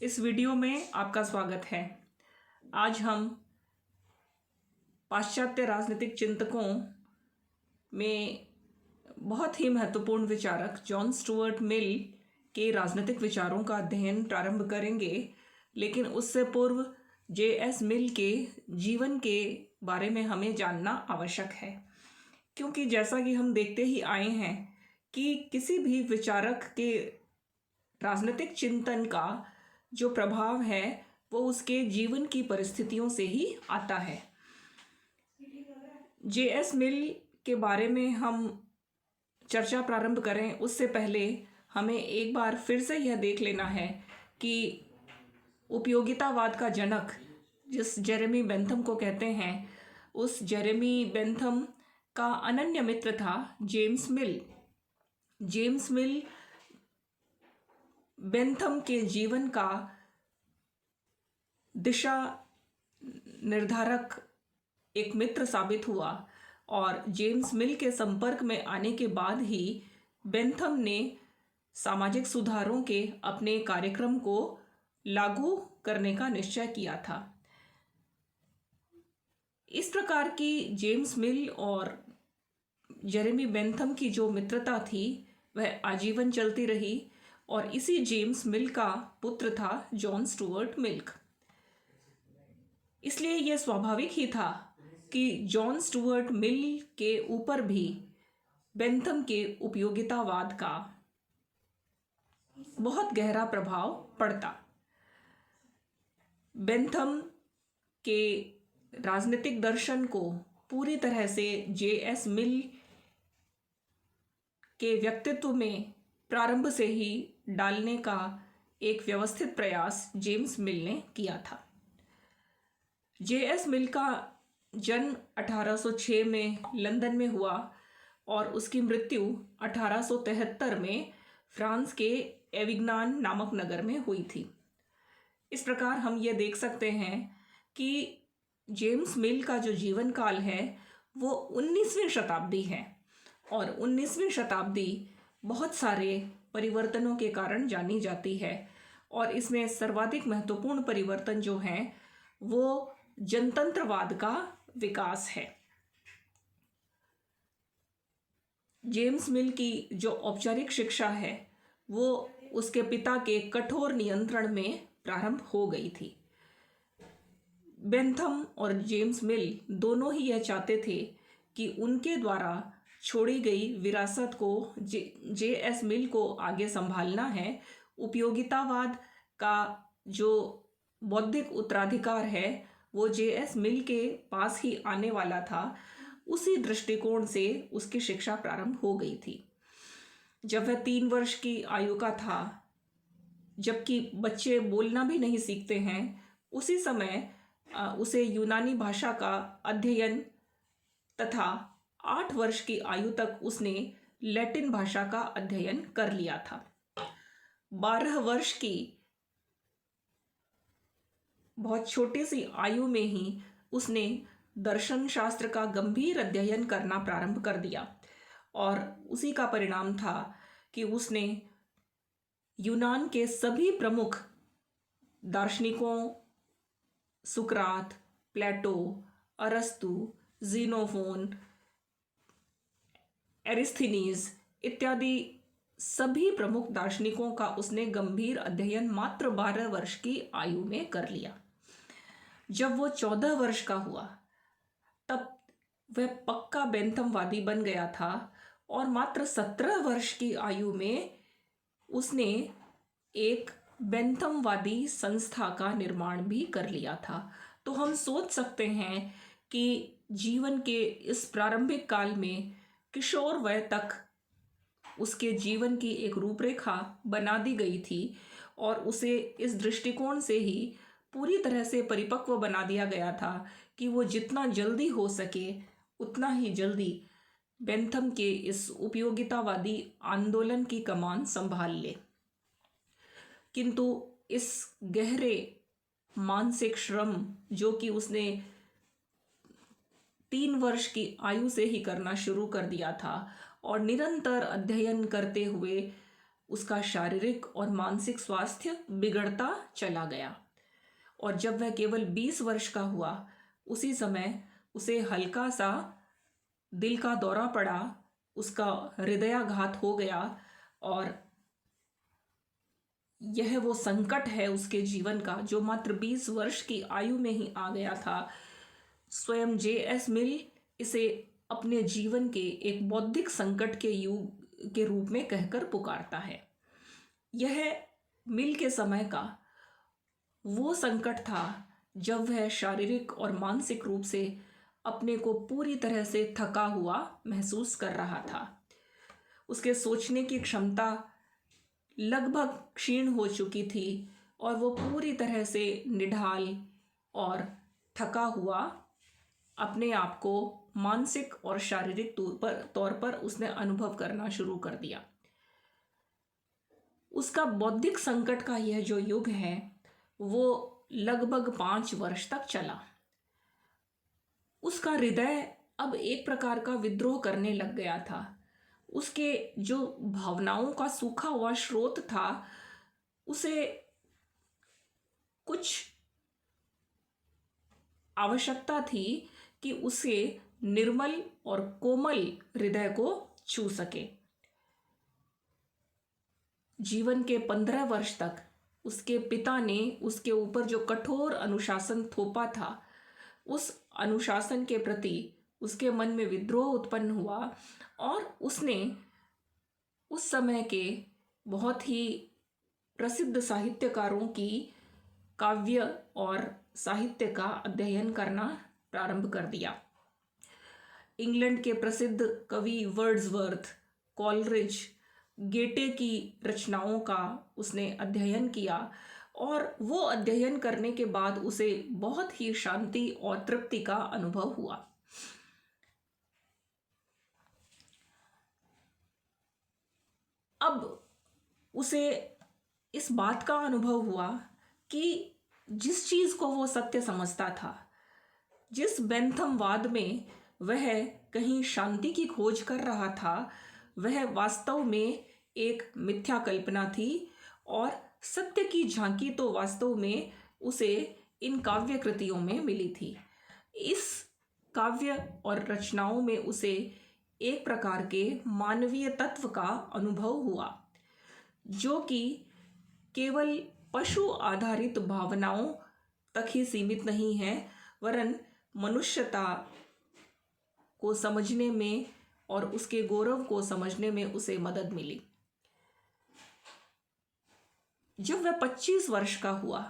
इस वीडियो में आपका स्वागत है। आज हम पाश्चात्य राजनीतिक चिंतकों में बहुत ही महत्वपूर्ण विचारक जॉन स्टुअर्ट मिल के राजनीतिक विचारों का अध्ययन प्रारंभ करेंगे, लेकिन उससे पूर्व जे.एस. मिल के जीवन के बारे में हमें जानना आवश्यक है, क्योंकि जैसा कि हम देखते ही आए हैं कि किसी भी विचारक के राजनीतिक चिंतन का जो प्रभाव है वो उसके जीवन की परिस्थितियों से ही आता है। जे.एस. मिल के बारे में हम चर्चा प्रारंभ करें उससे पहले हमें एक बार फिर से यह देख लेना है कि उपयोगितावाद का जनक जिस जेरेमी बेंथम को कहते हैं, उस जेरेमी बेंथम का अनन्य मित्र था जेम्स मिल। जेम्स मिल बेंथम के जीवन का दिशा निर्धारक एक मित्र साबित हुआ और जेम्स मिल के संपर्क में आने के बाद ही बेंथम ने सामाजिक सुधारों के अपने कार्यक्रम को लागू करने का निश्चय किया था। इस प्रकार की जेम्स मिल और जेरेमी बेंथम की जो मित्रता थी वह आजीवन चलती रही और इसी जेम्स मिल का पुत्र था जॉन स्टुअर्ट मिल। इसलिए यह स्वाभाविक ही था कि जॉन स्टुअर्ट मिल के ऊपर भी बेंथम के उपयोगितावाद का बहुत गहरा प्रभाव पड़ता। बेंथम के राजनीतिक दर्शन को पूरी तरह से जे.एस. मिल के व्यक्तित्व में प्रारंभ से ही डालने का एक व्यवस्थित प्रयास जेम्स मिल ने किया था। जे.एस. मिल का जन्म 1806 में लंदन में हुआ और उसकी मृत्यु 1873 में फ्रांस के एविग्नान नामक नगर में हुई थी। इस प्रकार हम ये देख सकते हैं कि जेम्स मिल का जो जीवन काल है वो 19वीं शताब्दी है और 19वीं शताब्दी बहुत सारे परिवर्तनों के कारण जानी जाती है और इसमें सर्वाधिक महत्वपूर्ण परिवर्तन जो हैं वो जनतंत्रवाद का विकास है। जेम्स मिल की जो औपचारिक शिक्षा है वो उसके पिता के कठोर नियंत्रण में प्रारंभ हो गई थी। बेंथम और जेम्स मिल दोनों ही यह चाहते थे कि उनके द्वारा छोड़ी गई विरासत को जे.एस. मिल को आगे संभालना है। उपयोगितावाद का जो बौद्धिक उत्तराधिकार है वो जे.एस. मिल के पास ही आने वाला था। उसी दृष्टिकोण से उसकी शिक्षा प्रारंभ हो गई थी। जब वह 3 वर्ष की आयु का था, जबकि बच्चे बोलना भी नहीं सीखते हैं, उसी समय उसे यूनानी भाषा का अध्ययन तथा 8 वर्ष की आयु तक उसने लैटिन भाषा का अध्ययन कर लिया था। 12 वर्ष की बहुत छोटी सी आयु में ही उसने दर्शन शास्त्र का गंभीर अध्ययन करना प्रारंभ कर दिया और उसी का परिणाम था कि उसने यूनान के सभी प्रमुख दार्शनिकों सुकरात, प्लेटो, अरस्तु, ज़ीनोफोन, एरिस्थनीज इत्यादि सभी प्रमुख दार्शनिकों का उसने गंभीर अध्ययन मात्र 12 वर्ष की आयु में कर लिया। जब वो 14 वर्ष का हुआ तब वह पक्का बेंथमवादी बन गया था और मात्र 17 वर्ष की आयु में उसने एक बेंथमवादी संस्था का निर्माण भी कर लिया था। तो हम सोच सकते हैं कि जीवन के इस प्रारंभिक काल में किशोर वय तक उसके जीवन की एक रूपरेखा बना दी गई थी और उसे इस दृष्टिकोण से ही पूरी तरह से परिपक्व बना दिया गया था कि वो जितना जल्दी हो सके उतना ही जल्दी बेंथम के इस उपयोगितावादी आंदोलन की कमान संभाल ले। किंतु इस गहरे मानसिक श्रम जो कि उसने 3 वर्ष की आयु से ही करना शुरू कर दिया था और निरंतर अध्ययन करते हुए उसका शारीरिक और मानसिक स्वास्थ्य बिगड़ता चला गया और जब वह केवल 20 वर्ष का हुआ उसी समय उसे हल्का सा दिल का दौरा पड़ा, उसका हृदयाघात हो गया और यह वो संकट है उसके जीवन का जो मात्र 20 वर्ष की आयु में ही आ गया था। स्वयं J.S. मिल इसे अपने जीवन के एक बौद्धिक संकट के युग के रूप में कहकर पुकारता है। यह मिल के समय का वो संकट था जब वह शारीरिक और मानसिक रूप से अपने को पूरी तरह से थका हुआ महसूस कर रहा था। उसके सोचने की क्षमता लगभग क्षीण हो चुकी थी और वो पूरी तरह से निढाल और थका हुआ अपने आप को मानसिक और शारीरिक तौर पर उसने अनुभव करना शुरू कर दिया। उसका बौद्धिक संकट का यह जो युग है वो लगभग 5 वर्ष तक चला। उसका हृदय अब एक प्रकार का विद्रोह करने लग गया था। उसके जो भावनाओं का सूखा हुआ स्रोत था उसे कुछ आवश्यकता थी कि उसे निर्मल और कोमल हृदय को छू सके। जीवन के 15 वर्ष तक उसके पिता ने उसके ऊपर जो कठोर अनुशासन थोपा था उस अनुशासन के प्रति उसके मन में विद्रोह उत्पन्न हुआ और उसने उस समय के बहुत ही प्रसिद्ध साहित्यकारों की काव्य और साहित्य का अध्ययन करना प्रारंभ कर दिया। इंग्लैंड के प्रसिद्ध कवि वर्ड्सवर्थ, कॉलरिज, गेटे की रचनाओं का उसने अध्ययन किया और वो अध्ययन करने के बाद उसे बहुत ही शांति और तृप्ति का अनुभव हुआ। अब उसे इस बात का अनुभव हुआ कि जिस चीज को वो सत्य समझता था, जिस बेंथमवाद में वह कहीं शांति की खोज कर रहा था, वह वास्तव में एक मिथ्या कल्पना थी और सत्य की झांकी तो वास्तव में उसे इन काव्य कृतियों में मिली थी। इस काव्य और रचनाओं में उसे एक प्रकार के मानवीय तत्व का अनुभव हुआ जो कि केवल पशु आधारित भावनाओं तक ही सीमित नहीं है, वरन मनुष्यता को समझने में और उसके गौरव को समझने में उसे मदद मिली। जब वह 25 वर्ष का हुआ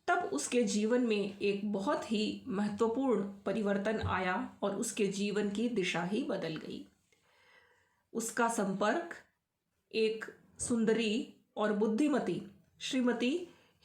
तब उसके जीवन में एक बहुत ही महत्वपूर्ण परिवर्तन आया और उसके जीवन की दिशा ही बदल गई। उसका संपर्क एक सुंदरी और बुद्धिमती श्रीमती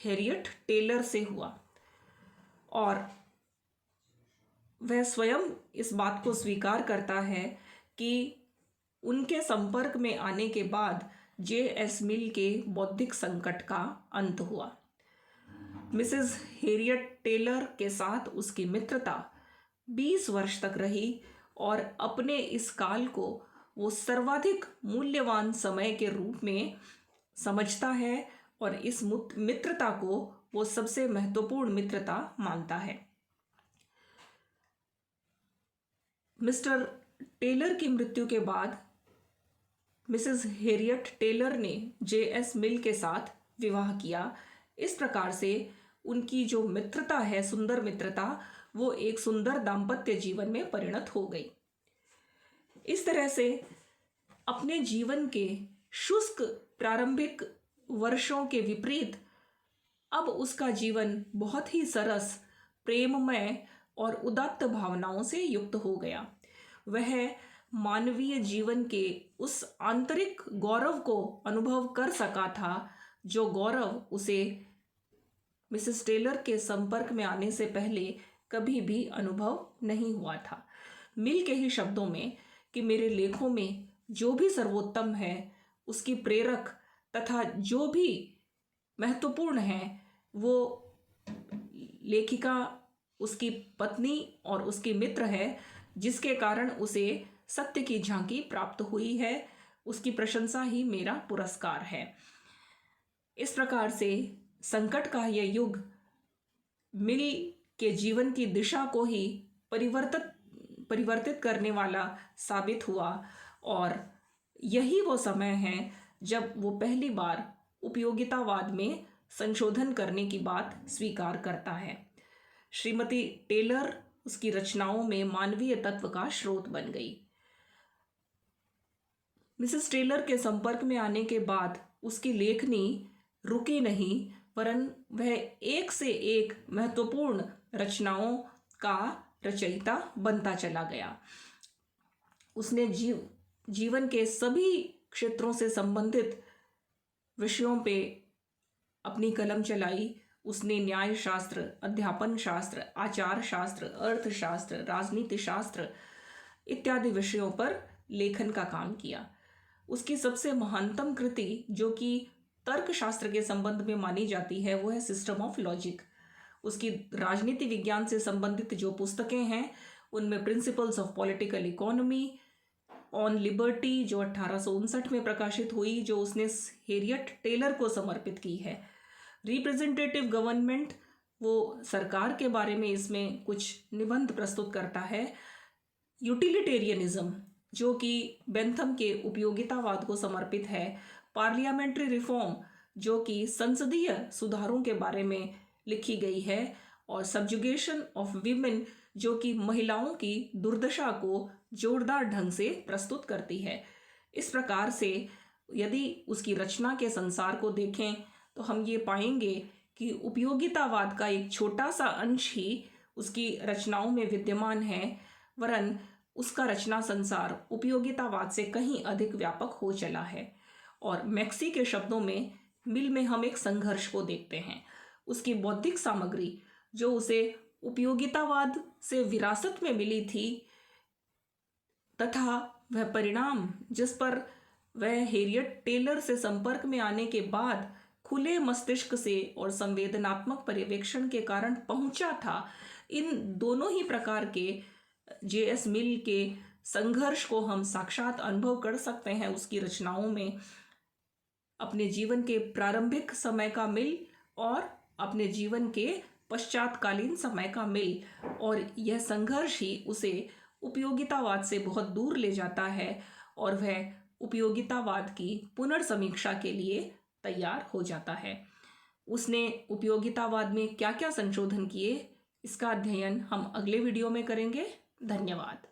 हैरियट टेलर से हुआ और वह स्वयं इस बात को स्वीकार करता है कि उनके संपर्क में आने के बाद J.S. मिल के बौद्धिक संकट का अंत हुआ। मिसेस हैरियट टेलर के साथ उसकी मित्रता 20 वर्ष तक रही और अपने इस काल को वो सर्वाधिक मूल्यवान समय के रूप में समझता है और इस मित्रता को वो सबसे महत्वपूर्ण मित्रता मानता है। मिस्टर टेलर की मृत्यु के बाद मिसेस हैरियट टेलर ने J.S. मिल के साथ विवाह किया। इस प्रकार से उनकी जो मित्रता है, सुंदर मित्रता, वो एक सुंदर दाम्पत्य जीवन में परिणत हो गई। इस तरह से अपने जीवन के शुष्क प्रारंभिक वर्षों के विपरीत अब उसका जीवन बहुत ही सरस, प्रेममय और उदात्त भावनाओं से युक्त हो गया। वह मानवीय जीवन के उस आंतरिक गौरव को अनुभव कर सका था जो गौरव उसे मिसेस टेलर के संपर्क में आने से पहले कभी भी अनुभव नहीं हुआ था। मिल के ही शब्दों में कि मेरे लेखों में जो भी सर्वोत्तम है, उसकी प्रेरक तथा जो भी महत्वपूर्ण है, वो लेखिका उसकी पत्नी और उसकी मित्र है, जिसके कारण उसे सत्य की झांकी प्राप्त हुई है उसकी प्रशंसा ही मेरा पुरस्कार है। इस प्रकार से संकट का यह युग मिल के जीवन की दिशा को ही परिवर्तित करने वाला साबित हुआ और यही वो समय है जब वो पहली बार उपयोगितावाद में संशोधन करने की बात स्वीकार करता है। श्रीमती टेलर उसकी रचनाओं में मानवीय तत्व का स्रोत बन गई। मिसेस टेलर के संपर्क में आने के बाद उसकी लेखनी रुकी नहीं, वरन वह एक से एक महत्वपूर्ण रचनाओं का रचयिता बनता चला गया। उसने जीवन के सभी क्षेत्रों से संबंधित विषयों पे अपनी कलम चलाई। उसने न्याय शास्त्र, अध्यापन शास्त्र, आचार शास्त्र, अर्थशास्त्र, राजनीति शास्त्र इत्यादि विषयों पर लेखन का काम किया। उसकी सबसे महानतम कृति जो कि तर्कशास्त्र के संबंध में मानी जाती है वो है सिस्टम ऑफ लॉजिक। उसकी राजनीति विज्ञान से संबंधित जो पुस्तकें हैं उनमें principles of political economy, on liberty जो 1859 में प्रकाशित हुई, जो उसने हैरियट टेलर को समर्पित की है। रिप्रेजेंटेटिव गवर्नमेंट, वो सरकार के बारे में इसमें कुछ निबंध प्रस्तुत करता है। यूटिलिटेरियनिज्म जो कि बेंथम के उपयोगितावाद को समर्पित है। पार्लियामेंट्री रिफॉर्म जो कि संसदीय सुधारों के बारे में लिखी गई है। और सब्जुगेशन ऑफ वीमेन जो कि महिलाओं की दुर्दशा को जोरदार ढंग से प्रस्तुत करती है। इस प्रकार से यदि उसकी रचना के संसार को देखें तो हम ये पाएंगे कि उपयोगितावाद का एक छोटा सा अंश ही उसकी रचनाओं में विद्यमान है, वरन उसका रचना संसार उपयोगितावाद से कहीं अधिक व्यापक हो चला है। और मैक्सी के शब्दों मिल में हम एक संघर्ष को देखते हैं। उसकी बौद्धिक सामग्री जो उसे उपयोगितावाद से विरासत में मिली थी तथा वह परिणाम जिस पर वह हैरियट टेलर से संपर्क में आने के बाद खुले मस्तिष्क से और संवेदनात्मक पर्यवेक्षण के कारण पहुंचा था, इन दोनों ही प्रकार के जे.एस. मिल के संघर्ष को हम साक्षात अनुभव कर सकते हैं उसकी रचनाओं में। अपने जीवन के प्रारंभिक समय का मिल और अपने जीवन के पश्चातकालीन समय का मिल, और यह संघर्ष ही उसे उपयोगितावाद से बहुत दूर ले जाता है और वह उपयोगितावाद की पुनर्समीक्षा के लिए तैयार हो जाता है। उसने उपयोगितावाद में क्या क्या संशोधन किए, इसका अध्ययन हम अगले वीडियो में करेंगे। धन्यवाद।